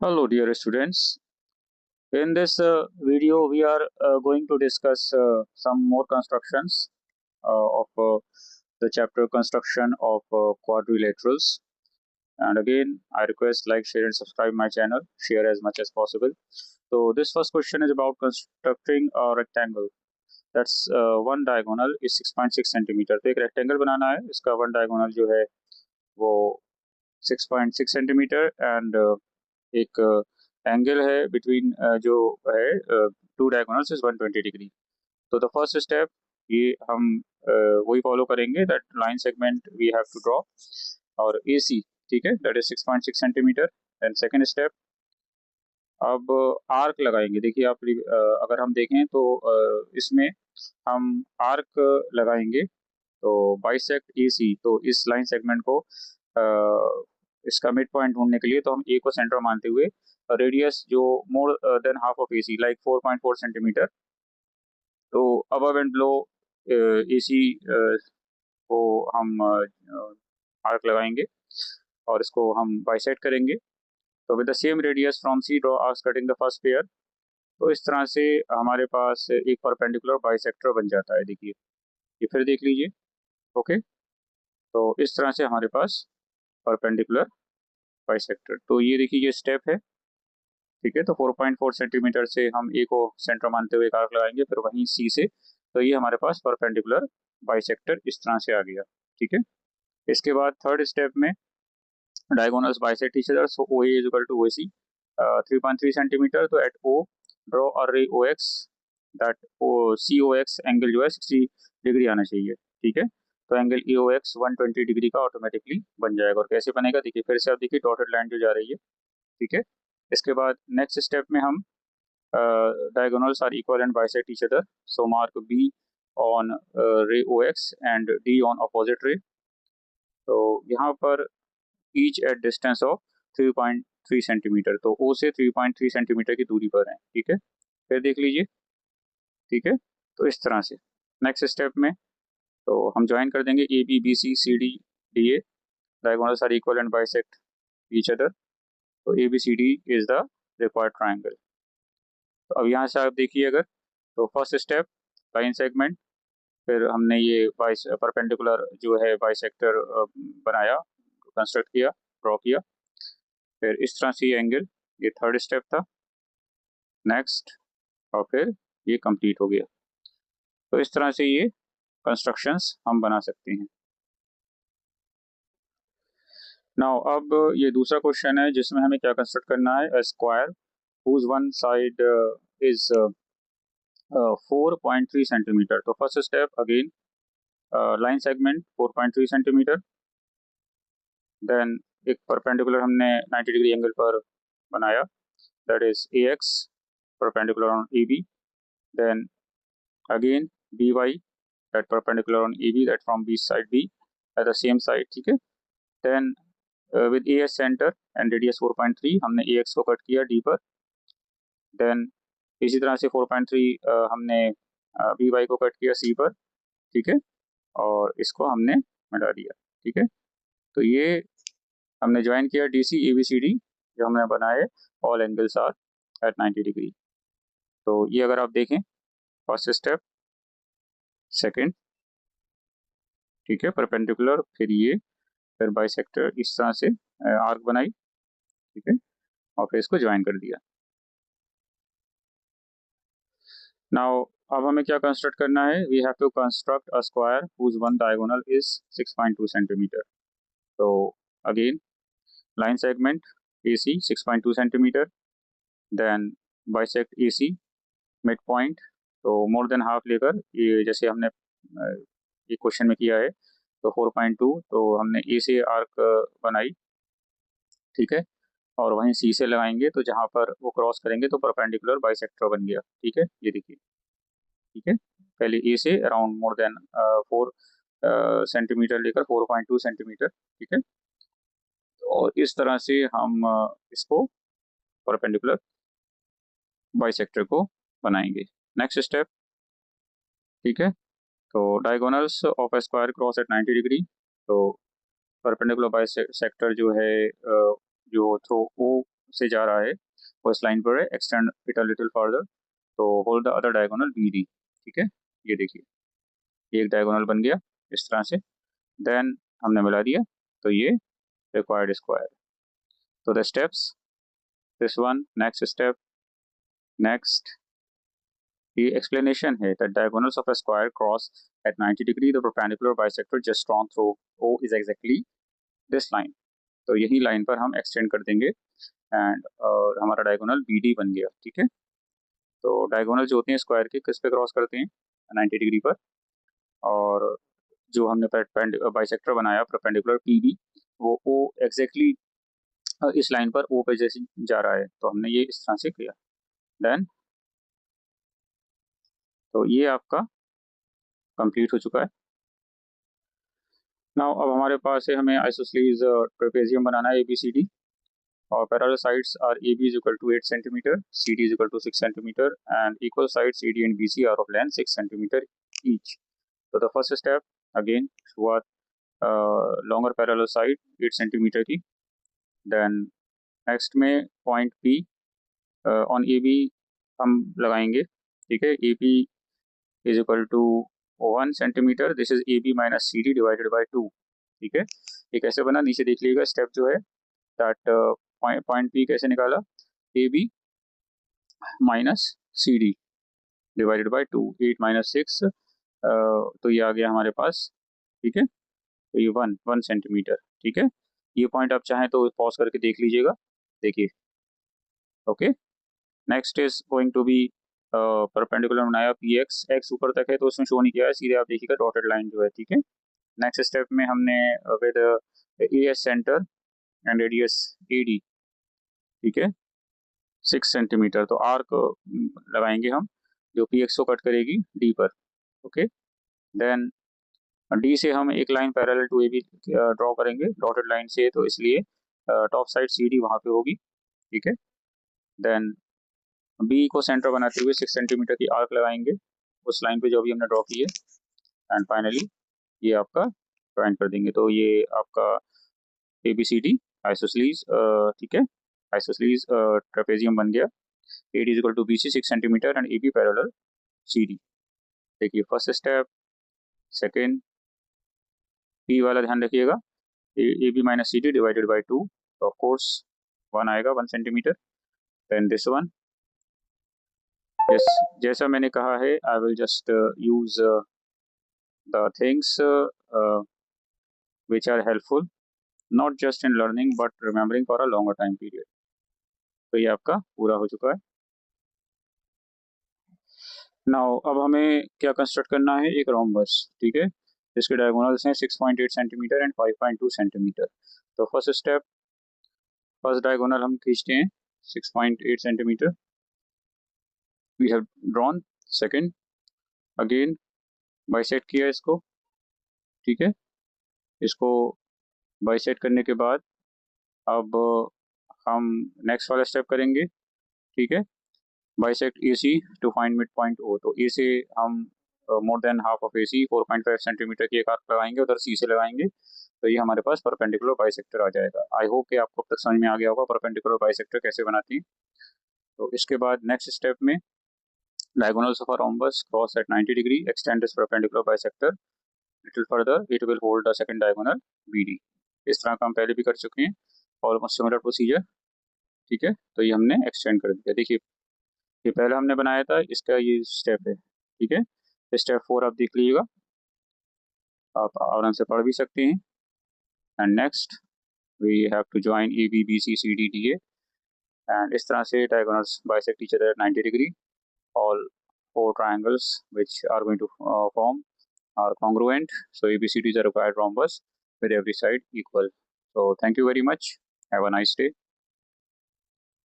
Hello, dear students. In this video, we are going to discuss some more constructions of the chapter construction of quadrilaterals. And again, I request like, share, and subscribe my channel. Share as much as possible. So this first question is about constructing a rectangle. That's one diagonal is 6.6 centimetre. तो एक rectangle बनाना है. इसका one diagonal जो है वो 6.6 centimetre and एक angle है between जो है टू डायगोनल्स इज 120 डिग्री. तो द फर्स्ट स्टेप ये हम वही फॉलो करेंगे that line segment we have to draw और ए सी. ठीक है, that is 6.6 centimetre. And second step, अब आर्क लगाएंगे. देखिए आप अगर हम देखें तो इसमें हम आर्क लगाएंगे. तो बाइसेक्ट ए सी, तो इस लाइन सेगमेंट को इसका मिड पॉइंट ढूंढने के लिए तो हम ए को सेंटर मानते हुए रेडियस जो more than half of A C like 4.4 centimetre, तो above and below A C को हम आर्क लगाएंगे और इसको हम बाइसेक्ट करेंगे. तो with the same radius from C draw arcs cutting the first pair. तो इस तरह से हमारे पास एक परपेंडिकुलर बाइसेक्टर बन जाता है. देखिए ये फिर देख लीजिए. ओके, तो इस तरह से हमारे पास परपेंडिकुलर बाइसेक्टर. तो ये देखिए ये स्टेप है. ठीक है, तो 4.4 सेंटीमीटर से हम ए को सेंटर मानते हुए एक आर्क लगाएंगे, फिर वहीं सी से. तो ये हमारे पास परपेंडिकुलर बाइसेक्टर इस तरह से आ गया. ठीक है, इसके बाद थर्ड स्टेप में diagonals bisect each other, so O A is equal to O C 3.3 centimetre. तो at O draw a ray O X, that O C O X angle जो है 60 डिग्री आना चाहिए. ठीक है, तो angle E O X 120 degree का automatically बन जाएगा. और कैसे बनेगा देखिए फिर से आप देखिए डॉटेड लाइन जो जा रही है. ठीक है, इसके बाद नेक्स्ट स्टेप में हम diagonals are equal and bisect each other, so mark B on ray OX and D on opposite ray. तो यहाँ पर each at distance of 3.3 centimetre, तो O से 3.3 सेंटीमीटर की दूरी पर है. ठीक है, फिर देख लीजिए. ठीक है, तो इस तरह से नेक्स्ट स्टेप में तो हम ज्वाइन कर देंगे A B B C C D D A. Diagonals are equal and bisect each other, तो A B C D is the required triangle. तो अब यहाँ से आप देखिए अगर, तो फर्स्ट स्टेप लाइन सेगमेंट, फिर हमने ये बाइस परपेंडिकुलर जो है बाइसेक्टर बनाया, कंस्ट्रक्ट किया, ड्रॉ किया. फिर इस तरह से ये एंगल, ये थर्ड स्टेप था. नेक्स्ट, और फिर ये कंप्लीट हो गया. तो इस तरह से ये कंस्ट्रक्शंस हम बना सकते हैं. नाउ अब ये दूसरा क्वेश्चन है जिसमें हमें क्या कंस्ट्रक्ट करना है. Square whose one side is 4.3 centimetre. तो first step again line segment 4.3 centimetre. Then एक परपेंडिकुलर हमने 90 डिग्री एंगल पर बनाया, that is A X perpendicular on A B. Then again B Y that perpendicular on A B, that from B side B at the same side. ठीक है, then with A S centre and radius 4.3 हमने A X को cut किया D पर. Then इसी तरह से 4.3 हमने बी वाई को कट किया सी पर. ठीक है, और इसको हमने मिटा दिया. ठीक है, तो ये हमने ज्वाइन किया D C A B C D जो हमने बनाए, all angles are at 90 degree. तो ये अगर आप देखें फर्स्ट स्टेप, सेकंड, ठीक है, परपेंडिकुलर, फिर ये, फिर बाइसेक्टर इस तरह से आर्क बनाई. ठीक है, और फिर इसको ज्वाइन कर दिया. नाउ अब हमें क्या कंस्ट्रक्ट करना है. We have to construct a square whose one diagonal is 6.2 centimetre. तो again line segment A C 6.2 centimetre. Then bisect A C mid point, तो मोर देन हाफ लेकर, ये जैसे हमने ये क्वेश्चन में किया है, तो 4.2, तो हमने ए से आर्क बनाई. ठीक है, और वहीं सी से लगाएंगे, तो जहां पर वो क्रॉस करेंगे तो परपेंडिकुलर बाइसेक्टर बन गया. ठीक है, ये देखिए. ठीक है, पहले ए से अराउंड मोर देन 4 सेंटीमीटर लेकर 4.2 सेंटीमीटर. ठीक है, और इस तरह से हम इसको परपेंडिकुलर बाइसेक्टर को बनाएंगे. Next step. ठीक है, तो diagonals of a square cross at 90 degree. तो परपेंडिकुलर बाइसेक्टर जो है जो थ्रू ओ से जा रहा है वो इस लाइन पर है, extend it a little further, तो hold the other diagonal BD। ठीक है, ये देखिए एक डायगोनल बन गया इस तरह से, देन हमने मिला दिया, तो ये रिक्वायर्ड स्क्वायर। तो the steps, this one, next step, next, ये एक्सप्लेनेशन है that diagonals of a square cross at 90 degree, the perpendicular bisector just drawn through O is exactly this line. तो यही लाइन पर हम एक्सटेंड कर देंगे and हमारा डायगोनल BD बन गया। ठीक है, तो डायगोनल जो होते हैं स्क्वायर के किस पे क्रॉस करते हैं, 90 डिग्री पर, और जो हमने बाइसेक्टर बनाया परपेंडिकुलर PB, वो O एग्जैक्टली इस लाइन पर O पे जैसे जा रहा है, तो हमने ये इस तरह से किया। देन तो ये आपका कंप्लीट हो चुका है। नाउ अब हमारे पास है, हमें आइसोस्लीज ट्रेपेजियम बनाना है ABCD, और parallel sides are AB is equal to 8 centimeter, CD is equal to 6 centimeter, and equal sides CD and BC are of length 6 centimeter each. So the first step again शुरुआत longer parallel side 8 centimeter की, then next में point P on AB हम लगाएंगे। ठीक है, AB is equal to 1 centimeter, this is AB minus CD divided by 2। ठीक है, ये कैसे बना नीचे देख लीजिएगा, स्टेप जो है दैट पॉइंट P कैसे निकाला, AB minus CD divided by 2, 8 minus 6, तो ये आ गया हमारे पास। ठीक है, तो ये 1 सेंटीमीटर। ठीक है, ये पॉइंट आप चाहें तो पॉज करके देख लीजिएगा, देखिए। Okay, next is going to be perpendicular बनाया PX, X ऊपर तक है तो उसमें शो नहीं किया है, सीधे आप देखिएगा डॉटेड लाइन जो है। ठीक है, नेक्स्ट स्टेप में हमने with AS centre and radius AD, ठीक है, 6 सेंटीमीटर, तो आर्क लगाएंगे हम जो PX को कट करेगी D पर। ओके, देन D से हम एक line parallel to AB draw करेंगे डॉटेड लाइन से, तो इसलिए टॉप साइड CD वहाँ पे होगी। ठीक है, देन B को सेंटर बनाते हुए 6 सेंटीमीटर की आर्क लगाएंगे उस लाइन पे जो अभी हमने ड्रॉ की है, एंड फाइनली ये आपका ज्वाइन कर देंगे। तो ये आपका ABCD आइसोस्लीज, ठीक है, आइसोस्लीज ट्रेपेजियम बन गया। AD is equal to BC 6 centimetre and AB parallel CD। देखिए फर्स्ट स्टेप, सेकेंड, P वाला ध्यान रखिएगा, AB minus CD divided by 2, तो ऑफ कोर्स 1 आएगा 1 centimetre. Then this one, yes, जैसा मैंने कहा है, I will just use the things which are helpful not just in learning but remembering for a longer time period। तो ये आपका पूरा हो चुका है। नाउ अब हमें क्या कंस्ट्रक्ट करना है, एक रोम्बस। ठीक है, इसके डायगोनल्स हैं 6.8 सेंटीमीटर एंड 5.2 सेंटीमीटर। तो फर्स्ट स्टेप, फर्स्ट डायगोनल हम खींचते हैं 6.8 centimetre, we have drawn. Second, again bisect किया इसको। ठीक है, इसको बाइसेक्ट करने के बाद अब हम नेक्स्ट वाला स्टेप करेंगे। ठीक है, bisect AC to find mid point O, तो A से हम more than half of AC 4.5 centimetre की एक आर्क लगाएंगे, उधर C से लगाएंगे, तो ये हमारे पास परपेंडिकुलर बाइसेक्टर आ जाएगा। आई होप कि आपको अब तक समझ में आ गया होगा परपेंडिकुलर बाइसेक्टर कैसे बनाती हैं। तो इसके बाद नेक्स्ट स्टेप में diagonals of a rhombus cross at 90 degree, extend this perpendicular bisector little further, it will hold the second diagonal BD। इस तरह का हम पहले भी कर चुके हैं, ऑलमोस्ट सिमिलर प्रोसीजर। ठीक है, तो ये हमने एक्सटेंड कर दिया। देखिए ये पहले हमने बनाया था, इसका ये स्टेप है। ठीक है, स्टेप 4 आप देख लीजिएगा, आप आराम से पढ़ भी सकते हैं। And next we have to join AB BC CD DA, and इस तरह से diagonals bisect each other 90 degree, all 4 triangles which are going to form are congruent, so ABCD is a required rhombus with every side equal। So thank you very much, have a nice day।